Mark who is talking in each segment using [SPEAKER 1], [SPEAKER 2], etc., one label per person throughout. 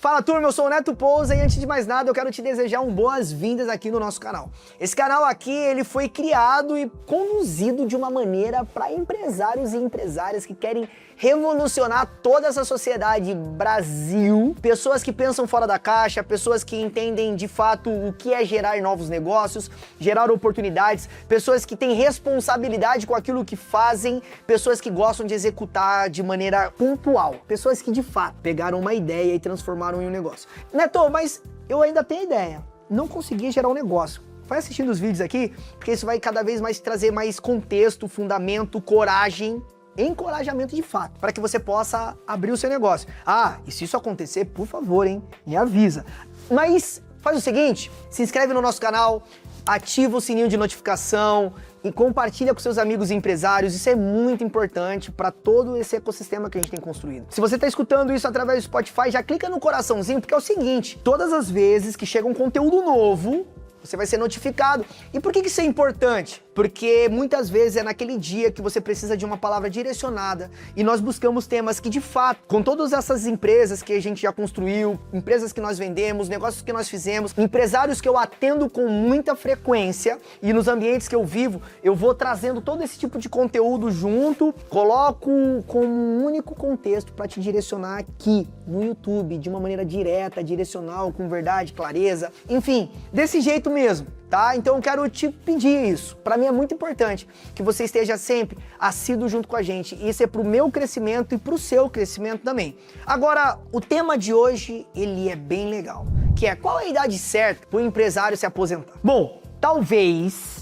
[SPEAKER 1] Fala turma, eu sou o Neto Pousa e antes de mais nada eu quero te desejar boas-vindas aqui no nosso canal. Esse canal aqui ele foi criado e conduzido de uma maneira para empresários e empresárias que querem revolucionar toda essa sociedade Brasil, pessoas que pensam fora da caixa, pessoas que entendem de fato o que é gerar novos negócios, gerar oportunidades, pessoas que têm responsabilidade com aquilo que fazem, pessoas que gostam de executar de maneira pontual, pessoas que de fato pegaram uma ideia e transformaram em um negócio. Neto, mas eu ainda tenho ideia, não consegui gerar um negócio. Vai assistindo os vídeos aqui, porque isso vai cada vez mais trazer mais contexto, fundamento, coragem, encorajamento de fato, para que você possa abrir o seu negócio. Ah, e se isso acontecer, por favor, hein, me avisa. Mas faz o seguinte, se inscreve no nosso canal, ativa o sininho de notificação e compartilha com seus amigos empresários. Isso é muito importante para todo esse ecossistema que a gente tem construído. Se você está escutando isso através do Spotify, já clica no coraçãozinho, porque é o seguinte, todas as vezes que chega um conteúdo novo, você vai ser notificado. E por que isso é importante? Porque muitas vezes é naquele dia que você precisa de uma palavra direcionada e nós buscamos temas que de fato, com todas essas empresas que a gente já construiu, empresas que nós vendemos, negócios que nós fizemos, empresários que eu atendo com muita frequência e nos ambientes que eu vivo, eu vou trazendo todo esse tipo de conteúdo junto, coloco como um único contexto para te direcionar aqui no YouTube, de uma maneira direta, direcional, com verdade, clareza, enfim, desse jeito mesmo, tá? Então eu quero te pedir isso. Para mim é muito importante que você esteja sempre assíduo junto com a gente. Isso é pro meu crescimento e pro seu crescimento também. Agora, o tema de hoje, ele é bem legal, que é qual é a idade certa para o empresário se aposentar? Bom, talvez,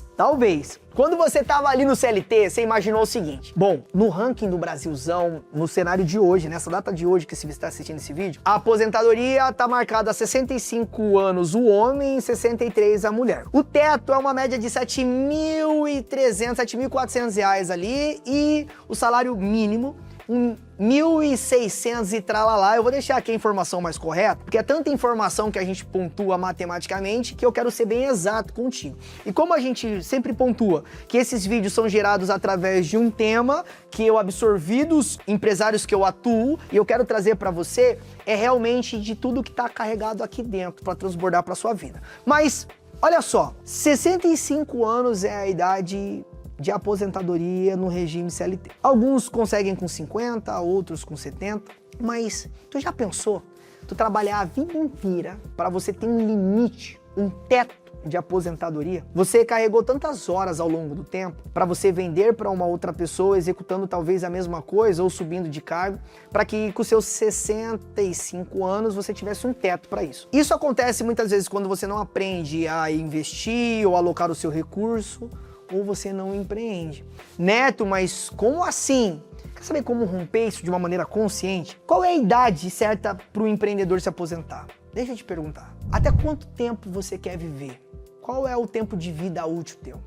[SPEAKER 1] quando você tava ali no CLT, você imaginou o seguinte, bom, no ranking do Brasilzão, no cenário de hoje, nessa data de hoje que você está assistindo esse vídeo, a aposentadoria tá marcada a 65 anos o homem e 63 a mulher. O teto é uma média de R$ 7.300, R$ 7.400 ali e o salário mínimo, 1.600 e tralalá. Eu vou deixar aqui a informação mais correta, porque é tanta informação que a gente pontua matematicamente que eu quero ser bem exato contigo. E como a gente sempre pontua que esses vídeos são gerados através de um tema que eu absorvi dos empresários que eu atuo e eu quero trazer para você é realmente de tudo que está carregado aqui dentro para transbordar para sua vida. Mas olha só, 65 anos é a idade de aposentadoria no regime CLT. Alguns conseguem com 50, outros com 70, mas tu já pensou? Tu trabalhar a vida inteira para você ter um limite, um teto de aposentadoria? Você carregou tantas horas ao longo do tempo para você vender para uma outra pessoa, executando talvez a mesma coisa ou subindo de cargo, para que com seus 65 anos você tivesse um teto para isso. Isso acontece muitas vezes quando você não aprende a investir ou alocar o seu recurso, ou você não empreende. Neto, mas como assim? Quer saber como romper isso de uma maneira consciente? Qual é a idade certa para o empreendedor se aposentar? Deixa eu te perguntar. Até quanto tempo você quer viver? Qual é o tempo de vida útil teu?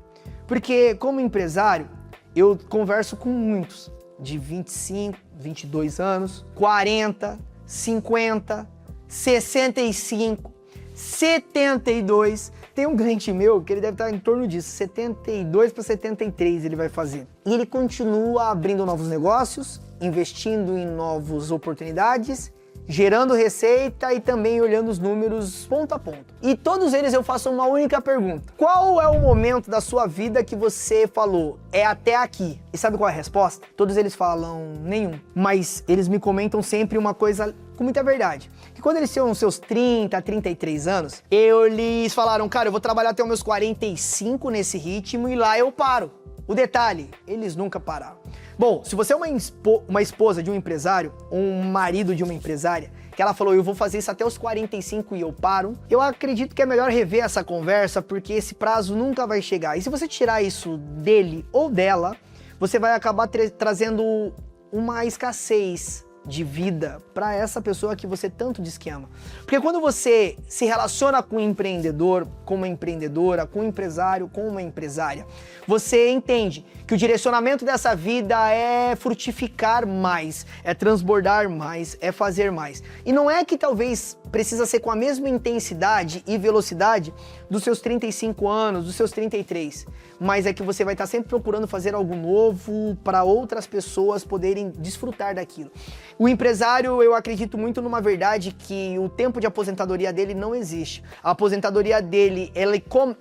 [SPEAKER 1] Porque como empresário, eu converso com muitos de 25, 22 anos, 40, 50, 65, 72. Tem um cliente meu que ele deve estar em torno disso, 72 para 73 ele vai fazer. E ele continua abrindo novos negócios, investindo em novas oportunidades, gerando receita e também olhando os números ponto a ponto. E todos eles eu faço uma única pergunta. Qual é o momento da sua vida que você falou, é até aqui? E sabe qual é a resposta? Todos eles falam nenhum. Mas eles me comentam sempre uma coisa com muita verdade. Que quando eles tinham seus 30, 33 anos, eles falaram, cara, eu vou trabalhar até os meus 45 nesse ritmo e lá eu paro. O detalhe, eles nunca pararam. Bom, se você é uma esposa de um empresário, ou um marido de uma empresária, que ela falou, eu vou fazer isso até os 45 e eu paro, eu acredito que é melhor rever essa conversa, porque esse prazo nunca vai chegar. E se você tirar isso dele ou dela, você vai acabar trazendo uma escassez de vida para essa pessoa que você tanto diz que ama. Porque quando você se relaciona com um empreendedor, com uma empreendedora, com um empresário, com uma empresária, você entende que o direcionamento dessa vida é frutificar mais, é transbordar mais, é fazer mais. E não é que talvez precisa ser com a mesma intensidade e velocidade dos seus 35 anos, dos seus 33, mas é que você vai estar sempre procurando fazer algo novo para outras pessoas poderem desfrutar daquilo. O empresário, eu acredito muito numa verdade que o tempo de aposentadoria dele não existe. A aposentadoria dele,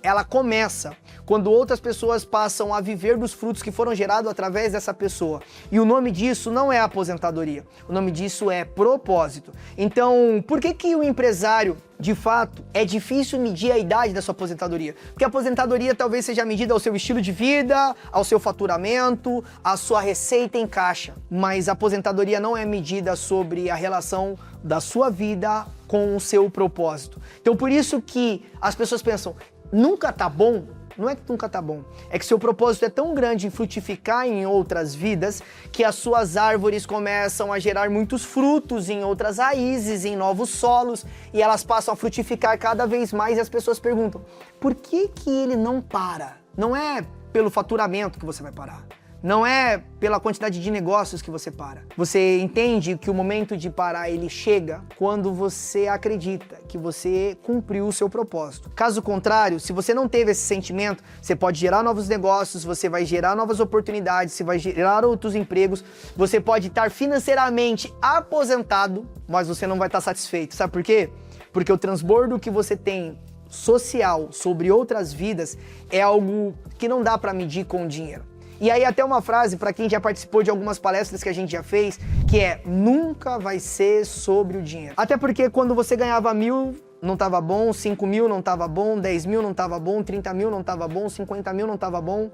[SPEAKER 1] ela começa quando outras pessoas passam a viver dos frutos que foram gerados através dessa pessoa. E o nome disso não é aposentadoria, o nome disso é propósito. Então, por que o empresário, de fato, é difícil medir a idade da sua aposentadoria? Porque a aposentadoria talvez seja medida ao seu estilo de vida, ao seu faturamento, à sua receita em caixa. Mas a aposentadoria não é medida sobre a relação da sua vida com o seu propósito. Então, por isso que as pessoas pensam, nunca tá bom? Não é que nunca tá bom, é que seu propósito é tão grande em frutificar em outras vidas que as suas árvores começam a gerar muitos frutos em outras raízes, em novos solos, e elas passam a frutificar cada vez mais e as pessoas perguntam, por que ele não para? Não é pelo faturamento que você vai parar. Não é pela quantidade de negócios que você para. Você entende que o momento de parar, ele chega quando você acredita que você cumpriu o seu propósito. Caso contrário, se você não teve esse sentimento, você pode gerar novos negócios, você vai gerar novas oportunidades, você vai gerar outros empregos, você pode estar financeiramente aposentado, mas você não vai estar satisfeito. Sabe por quê? Porque o transbordo que você tem social sobre outras vidas é algo que não dá para medir com dinheiro. E aí até uma frase para quem já participou de algumas palestras que a gente já fez, que é, nunca vai ser sobre o dinheiro. Até porque quando você ganhava 1.000, não tava bom, 5.000 não tava bom, 10.000 não tava bom, 30.000 não tava bom, 50.000 não tava bom.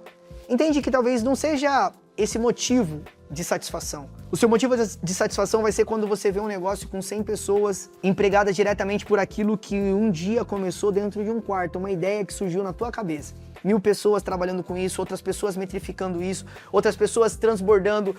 [SPEAKER 1] Entende que talvez não seja esse motivo de satisfação. O seu motivo de satisfação vai ser quando você vê um negócio com 100 pessoas empregadas diretamente por aquilo que um dia começou dentro de um quarto, uma ideia que surgiu na tua cabeça. 1.000 pessoas trabalhando com isso, outras pessoas metrificando isso, outras pessoas transbordando,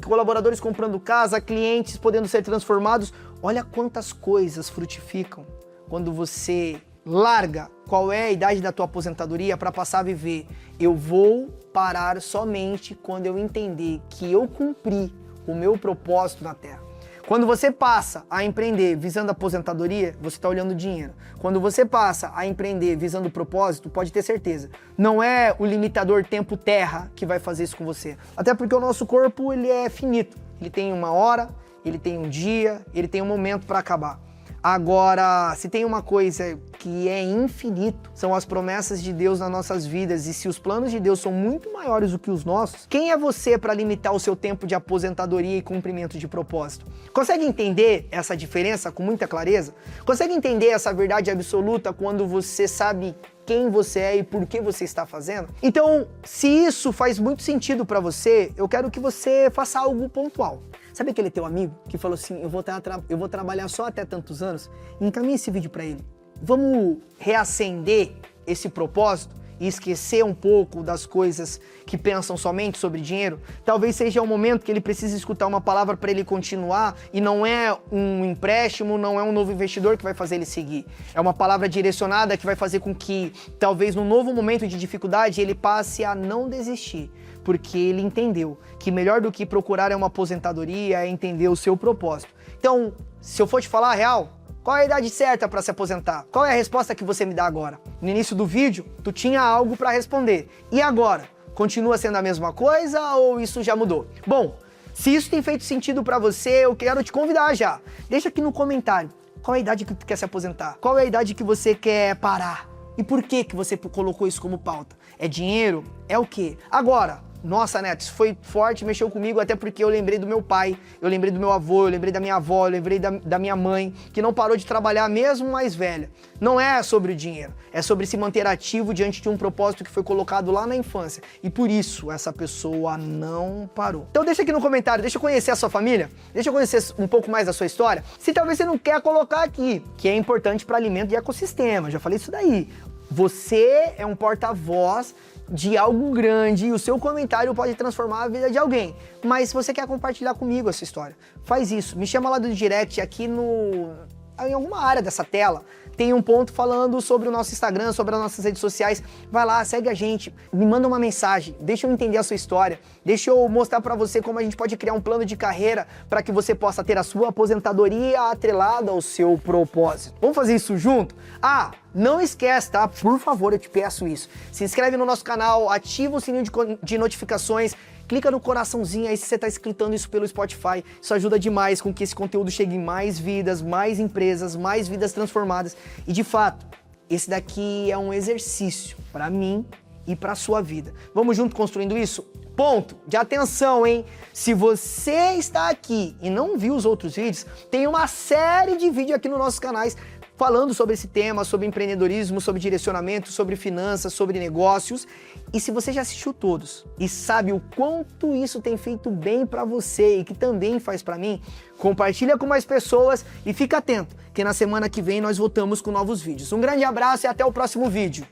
[SPEAKER 1] colaboradores comprando casa, clientes podendo ser transformados. Olha quantas coisas frutificam quando você larga qual é a idade da tua aposentadoria para passar a viver. Eu vou parar somente quando eu entender que eu cumpri o meu propósito na Terra. Quando você passa a empreender visando a aposentadoria, você está olhando dinheiro. Quando você passa a empreender visando o propósito, pode ter certeza, não é o limitador tempo-terra que vai fazer isso com você. Até porque o nosso corpo, ele é finito. Ele tem uma hora, ele tem um dia, ele tem um momento para acabar. Agora, se tem uma coisa que é infinito, são as promessas de Deus nas nossas vidas, e se os planos de Deus são muito maiores do que os nossos, quem é você para limitar o seu tempo de aposentadoria e cumprimento de propósito? Consegue entender essa diferença com muita clareza? Consegue entender essa verdade absoluta quando você sabe quem você é e por que você está fazendo? Então, se isso faz muito sentido para você, eu quero que você faça algo pontual. Sabe aquele teu amigo que falou assim, eu vou trabalhar só até tantos anos? Encaminhe esse vídeo para ele. Vamos reacender esse propósito e esquecer um pouco das coisas que pensam somente sobre dinheiro? Talvez seja o momento que ele precisa escutar uma palavra para ele continuar, e não é um empréstimo, não é um novo investidor que vai fazer ele seguir. É uma palavra direcionada que vai fazer com que, talvez num novo momento de dificuldade, ele passe a não desistir. Porque ele entendeu que melhor do que procurar uma aposentadoria é entender o seu propósito. Então, se eu for te falar a real, qual é a idade certa para se aposentar? Qual é a resposta que você me dá agora? No início do vídeo, tu tinha algo para responder. E agora? Continua sendo a mesma coisa ou isso já mudou? Bom, se isso tem feito sentido para você, eu quero te convidar já. Deixa aqui no comentário. Qual é a idade que tu quer se aposentar? Qual é a idade que você quer parar? E por que você colocou isso como pauta? É dinheiro? É o quê? Agora, nossa, Neto, isso foi forte, mexeu comigo, até porque eu lembrei do meu pai, eu lembrei do meu avô, eu lembrei da minha avó, eu lembrei da minha mãe, que não parou de trabalhar mesmo mais velha. Não é sobre o dinheiro, é sobre se manter ativo diante de um propósito que foi colocado lá na infância. E por isso essa pessoa não parou. Então deixa aqui no comentário, deixa eu conhecer a sua família, deixa eu conhecer um pouco mais da sua história. Se talvez você não quer colocar aqui, que é importante para alimento de ecossistema, já falei isso daí. Você é um porta-voz de algo grande e o seu comentário pode transformar a vida de alguém. Mas se você quer compartilhar comigo essa história, faz isso. Me chama lá do direct aqui em alguma área dessa tela. Tem um ponto falando sobre o nosso Instagram, sobre as nossas redes sociais. Vai lá, segue a gente, me manda uma mensagem, deixa eu entender a sua história, deixa eu mostrar pra você como a gente pode criar um plano de carreira para que você possa ter a sua aposentadoria atrelada ao seu propósito. Vamos fazer isso junto? Ah, não esquece, tá? Por favor, eu te peço isso. Se inscreve no nosso canal, ativa o sininho de notificações, clica no coraçãozinho aí se você está escutando isso pelo Spotify. Isso ajuda demais com que esse conteúdo chegue em mais vidas, mais empresas, mais vidas transformadas. E de fato, esse daqui é um exercício para mim e para sua vida. Vamos junto construindo isso? Ponto de atenção, hein? Se você está aqui e não viu os outros vídeos, tem uma série de vídeos aqui nos nossos canais falando sobre esse tema, sobre empreendedorismo, sobre direcionamento, sobre finanças, sobre negócios. E se você já assistiu todos e sabe o quanto isso tem feito bem para você e que também faz para mim, compartilha com mais pessoas e fica atento, que na semana que vem nós voltamos com novos vídeos. Um grande abraço e até o próximo vídeo.